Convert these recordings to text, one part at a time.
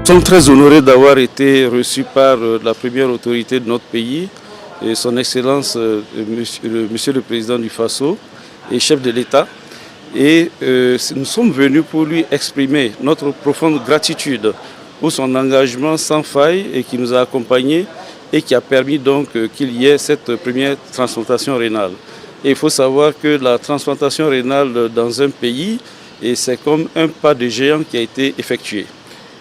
Nous sommes très honorés d'avoir été reçus par la première autorité de notre pays, et son Excellence Monsieur le Président du Faso et chef de l'État. Et nous sommes venus pour lui exprimer notre profonde gratitude pour son engagement sans faille et qui nous a accompagnés et qui a permis donc qu'il y ait cette première transplantation rénale. Et il faut savoir que la transplantation rénale dans un pays, c'est comme un pas de géant qui a été effectué.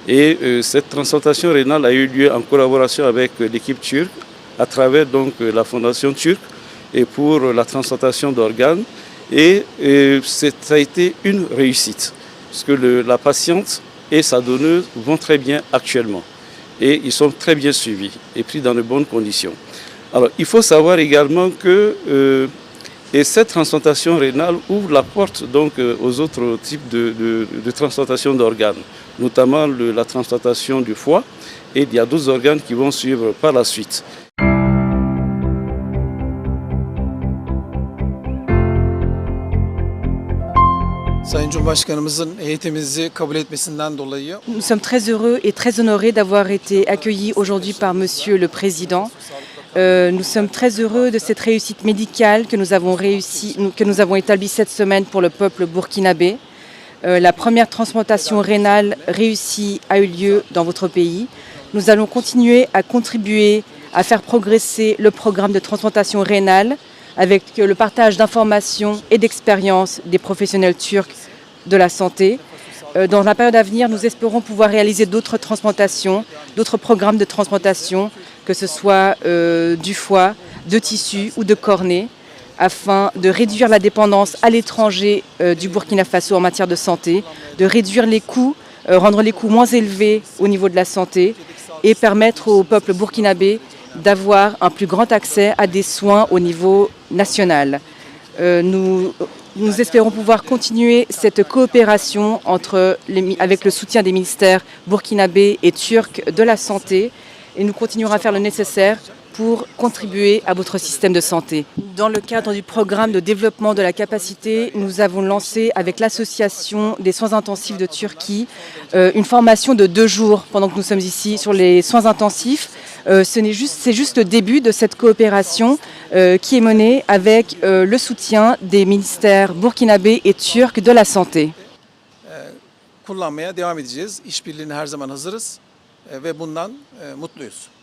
Et cette transplantation rénale a eu lieu en collaboration avec l'équipe turque à travers donc la fondation turque et pour la transplantation d'organes. Et ça a été une réussite, parce que la patiente et sa donneuse vont très bien actuellement. Et ils sont très bien suivis et pris dans de bonnes conditions. Alors il faut savoir également que cette transplantation rénale ouvre la porte donc, aux autres types de transplantation d'organes, notamment la transplantation du foie, et il y a d'autres organes qui vont suivre par la suite. Sayın Cumhurbaşkanımızın heyetimizi kabul etmesinden dolayı Nous sommes très heureux et très honorés d'avoir été accueillis aujourd'hui par Monsieur le Président. Nous sommes très heureux de cette réussite médicale que nous avons établie cette semaine pour le peuple burkinabé. La première transplantation rénale réussie a eu lieu dans votre pays. Nous allons continuer à contribuer à faire progresser le programme de transplantation rénale avec le partage d'informations et d'expériences des professionnels turcs de la santé. Dans la période à venir, nous espérons pouvoir réaliser d'autres transplantations, d'autres programmes de transplantation, que ce soit du foie, de tissu ou de cornée, afin de réduire la dépendance à l'étranger du Burkina Faso en matière de santé, de réduire les coûts, rendre les coûts moins élevés au niveau de la santé et permettre au peuple burkinabé d'avoir un plus grand accès à des soins au niveau national. Nous espérons pouvoir continuer cette coopération avec le soutien des ministères burkinabés et turcs de la santé et nous continuerons à faire le nécessaire pour contribuer à votre système de santé. Dans le cadre du programme de développement de la capacité, nous avons lancé avec l'Association des soins intensifs de Turquie une formation de 2 jours pendant que nous sommes ici sur les soins intensifs. C'est juste le début de cette coopération qui est menée avec le soutien des ministères burkinabés et turcs de la santé. kullanmaya devam edeceğiz. İşbirliğine her zaman hazırız ve bundan mutluyuz.